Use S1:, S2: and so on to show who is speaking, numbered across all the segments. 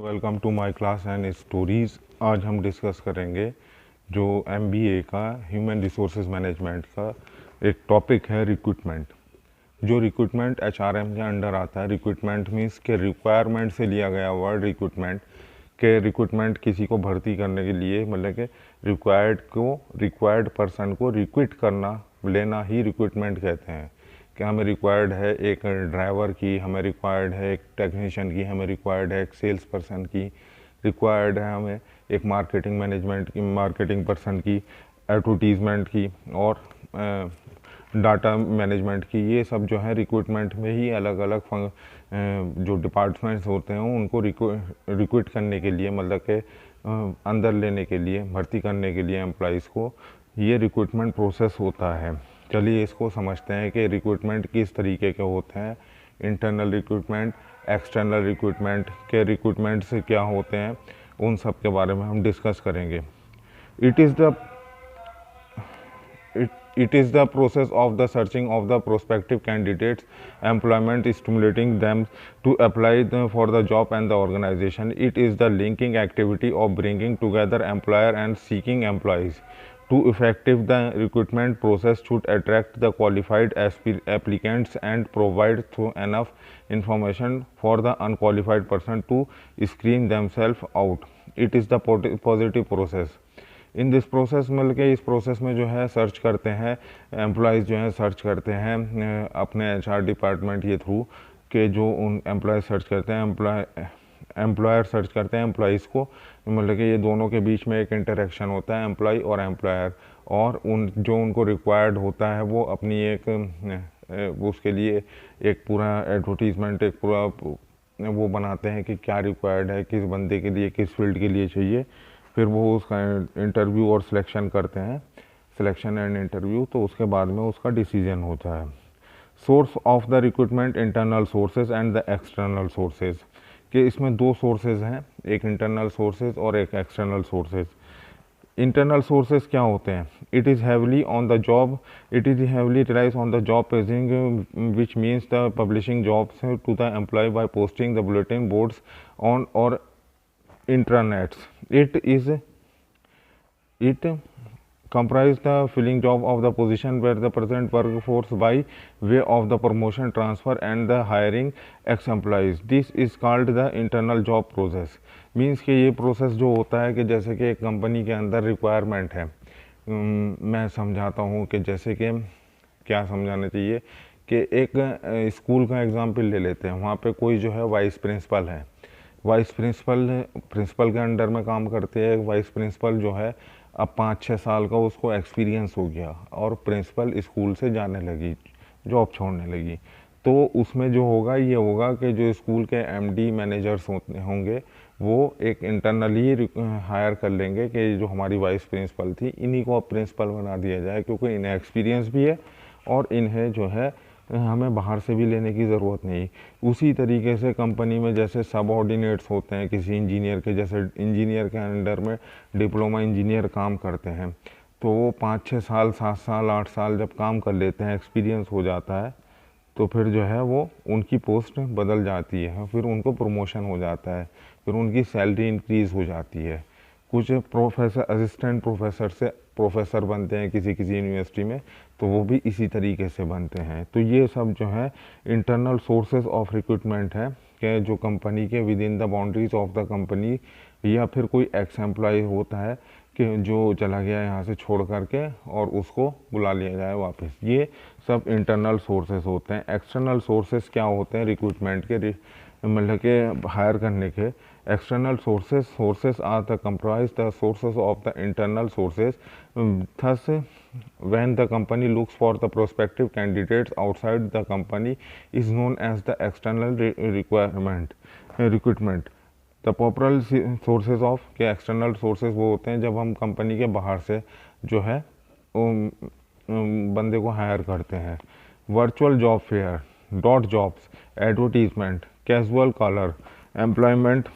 S1: Welcome to my class and stories. आज हम discuss करेंगे जो एमबीए का ह्यूमन रिसोर्सेज मैनेजमेंट का एक टॉपिक है रिक्रूटमेंट। जो रिक्रूटमेंट एचआरएम के अंडर आता है। रिक्रूटमेंट मीन्स के रिक्वायरमेंट से लिया गया वर्ड रिक्रूटमेंट के रिक्रूटमेंट किसी को भर्ती करने के लिए मतलब कि रिक्वायर्ड पर्सन को रिक्रूट करना लेना ही रिक्रूटमेंट कहते हैं। कि हमें रिक्वायर्ड है एक ड्राइवर की, हमें रिक्वायर्ड है एक टेक्नीशियन की, हमें रिक्वायर्ड है एक सेल्स पर्सन की, रिक्वायर्ड है हमें एक मार्केटिंग पर्सन की, एडवर्टीज़मेंट की और डाटा मैनेजमेंट की। ये सब जो है रिक्रूटमेंट में ही अलग अलग जो डिपार्टमेंट्स होते हैं उनको रिक्रूट करने के लिए मतलब के अंदर लेने के लिए, भर्ती करने के लिए एम्प्लॉइज़ को ये रिक्रूटमेंट प्रोसेस होता है। चलिए इसको समझते हैं कि रिक्रूटमेंट किस तरीके के होते हैं। इंटरनल रिक्रूटमेंट, एक्सटर्नल रिक्रूटमेंट के रिक्रूटमेंट से क्या होते हैं, उन सब के बारे में हम डिस्कस करेंगे। It is the process of the searching of the prospective candidates, employment, stimulating them to apply for the job and the organization. It is the linking activity of bringing together employer and seeking employees. To effective the recruitment process should attract the qualified applicants and provide through enough information for the unqualified person to screen themselves out. It is the positive process. In this process मतलब कि इस process में जो है search करते हैं employees जो हैं सर्च करते हैं अपने एचआर डिपार्टमेंट के थ्रू के जो उन एम्प्लॉयज़ सर्च करते हैं एम्प्लॉयर सर्च करते हैं एम्प्लॉयज़ को। मतलब कि ये दोनों के बीच में एक इंटरेक्शन होता है एम्प्लॉय और एम्प्लॉयर, और उनको रिक्वायर्ड होता है वो अपनी एक उसके लिए एक पूरा एडवर्टीज़मेंट एक पूरा वो बनाते हैं कि क्या रिक्वायर्ड है, किस बंदे के लिए, किस फील्ड के लिए चाहिए। फिर वो उसका इंटरव्यू और सिलेक्शन करते हैं, सिलेक्शन एंड इंटरव्यू, तो उसके बाद में उसका डिसीजन होता है। Source of the recruitment, internal sources and the external sources के इसमें दो सोर्सेज हैं, एक इंटरनल सोर्सेज और एक एक्सटर्नल सोर्सेज। इंटरनल सोर्सेज क्या होते हैं? It is heavily relies on the job paging which means the publishing jobs to the employ by posting the bulletin boards on और intranets. It comprise the filling job of the position where the present workforce by way of the promotion, transfer and the hiring ex employees. This is called the internal job process. Means कि ये process जो होता है कि जैसे कि एक company के अंदर रिक्वायरमेंट है, मैं समझाता हूँ कि जैसे कि क्या समझाना चाहिए कि एक स्कूल का एग्जाम्पल ले लेते हैं। वहाँ पे कोई जो है वाइस प्रिंसिपल है, वाइस प्रिंसिपल के अंडर में काम करते हैं। वाइस प्रिंसिपल जो है अब 5-6 साल का उसको एक्सपीरियंस हो गया और प्रिंसिपल स्कूल से जाने लगी, जॉब छोड़ने लगी, तो उसमें जो होगा ये होगा कि जो स्कूल के एमडी मैनेजर्स होंगे वो एक इंटरनली हायर कर लेंगे कि जो हमारी वाइस प्रिंसिपल थी इन्हीं को अब प्रिंसिपल बना दिया जाए, क्योंकि इन्हें एक्सपीरियंस भी है और इन्हें जो है हमें बाहर से भी लेने की ज़रूरत नहीं। उसी तरीके से कंपनी में जैसे सबऑर्डिनेट्स होते हैं किसी इंजीनियर के, जैसे इंजीनियर के अंडर में डिप्लोमा इंजीनियर काम करते हैं, तो वो 5-6 साल 7 साल 8 साल जब काम कर लेते हैं, एक्सपीरियंस हो जाता है, तो फिर जो है वो उनकी पोस्ट बदल जाती है, फिर उनको प्रमोशन हो जाता है, फिर उनकी सैलरी इंक्रीज़ हो जाती है। कुछ प्रोफेसर असिस्टेंट प्रोफेसर से प्रोफेसर बनते हैं किसी यूनिवर्सिटी में, तो वो भी इसी तरीके से बनते हैं। तो ये सब जो है इंटरनल सोर्सेज ऑफ रिक्रूटमेंट है कि जो कंपनी के with in the boundaries of the company, या फिर कोई एक्स एम्प्लॉय होता है कि जो चला गया यहाँ से छोड़ करके और उसको बुला लिया जाए वापस। ये सब इंटरनल सोर्सेज होते हैं। एक्सटर्नल सोर्सेज क्या होते हैं रिक्रूटमेंट के मतलब के हायर करने के? External sources are the comprise the sources of the internal sources. Thus when the company looks for the prospective candidates outside the company is known as the external recruitment. The proper sources of के external sources वो होते हैं जब हम company के बाहर से जो है बंदे को हायर करते हैं। Virtual job fair, dot jobs, advertisement, casual caller, employment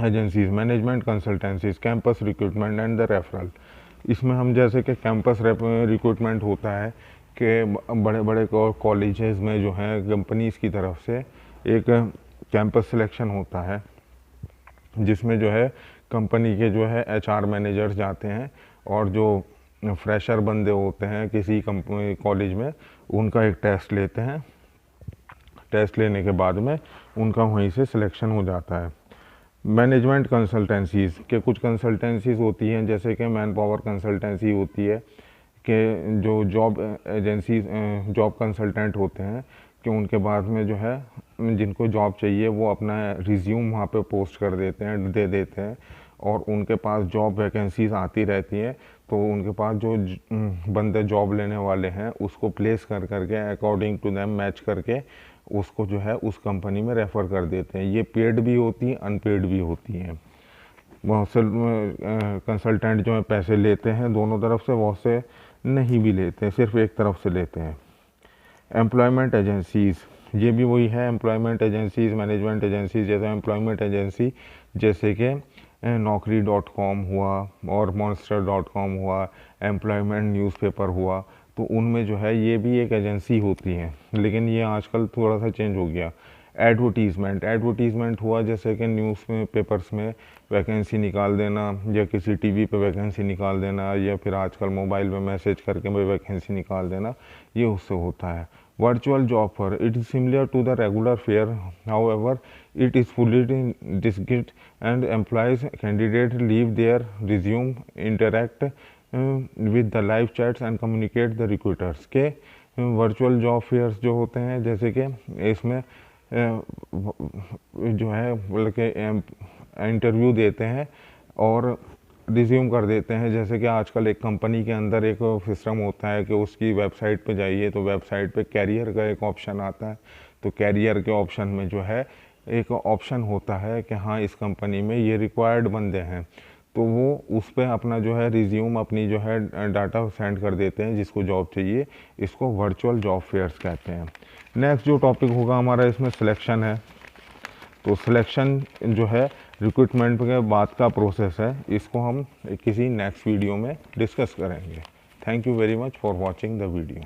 S1: agencies, management consultancies, campus recruitment and the referral. इसमें हम जैसे कि कैंपस रिक्रूटमेंट होता है कि बड़े बड़े कॉलेजेस में जो है कंपनीज़ की तरफ से एक कैंपस सिलेक्शन होता है, जिसमें जो है कंपनी के जो है HR मैनेजर्स जाते हैं और जो फ्रेशर बंदे होते हैं किसी कंपनी कॉलेज में, उनका एक टेस्ट लेते हैं। टेस्ट लेने के बाद में उनका वहीं से सिलेक्शन हो जाता है। मैनेजमेंट कंसल्टेंसीज़ के कुछ कंसल्टेंसीज़ होती हैं, जैसे कि मैन पावर कंसल्टेंसी होती है, कि जो जॉब एजेंसी जॉब कंसल्टेंट होते हैं कि उनके बाद में जो है जिनको जॉब चाहिए वो अपना रिज्यूम वहाँ पे पोस्ट कर देते हैं, दे देते हैं, और उनके पास जॉब वैकेंसीज आती रहती हैं। तो उनके पास जो बंदे जॉब लेने वाले हैं उसको प्लेस कर करके अकॉर्डिंग टू देम मैच करके उसको जो है उस कंपनी में रेफ़र कर देते हैं। ये पेड भी होती हैं, अनपेड भी होती हैं। बहुत से कंसल्टेंट जो है पैसे लेते हैं दोनों तरफ से, बहुत से नहीं भी लेते हैं, सिर्फ एक तरफ से लेते हैं। एम्प्लॉयमेंट एजेंसीज़, ये भी वही है, एम्प्लॉयमेंट एजेंसीज़, मैनेजमेंट एजेंसीज। जैसे एम्प्लॉयमेंट एजेंसी जैसे कि naukri.com हुआ और monster.com हुआ, एम्प्लॉयमेंट न्यूज़पेपर हुआ, तो उनमें जो है ये भी एक एजेंसी होती है, लेकिन ये आजकल थोड़ा सा चेंज हो गया। एडवर्टीज़मेंट हुआ, जैसे कि न्यूज़ में पेपर्स में वैकेंसी निकाल देना, या किसी टीवी पे वैकेंसी निकाल देना, या फिर आजकल मोबाइल में मैसेज करके वैकेंसी निकाल देना, ये उससे होता है। Virtual job fair, it is similar to the regular fair, however it is fully distinct and employees candidate leave their resume, interact with the live chats and communicate the recruiters। के virtual job fears जो होते हैं, जैसे कि इसमें जो है मतलब कि इंटरव्यू देते हैं और रिज्यूम कर देते हैं। जैसे कि आजकल एक कंपनी के अंदर एक सिस्टम होता है कि उसकी वेबसाइट पे जाइए तो वेबसाइट पे कैरियर का एक ऑप्शन आता है, तो कैरियर के ऑप्शन में जो है एक ऑप्शन होता है कि हाँ इस कंपनी में ये रिक्वायर्ड बंदे हैं, तो वो उस पर अपना जो है रिज्यूम, अपनी जो है डाटा सेंड कर देते हैं जिसको जॉब चाहिए। इसको वर्चुअल जॉब फेयर्स कहते हैं। नेक्स्ट जो टॉपिक होगा हमारा इसमें सिलेक्शन है। तो सिलेक्शन जो है रिक्रूटमेंट के बाद का प्रोसेस है, इसको हम किसी नेक्स्ट वीडियो में डिस्कस करेंगे। Thank you very much for watching the video.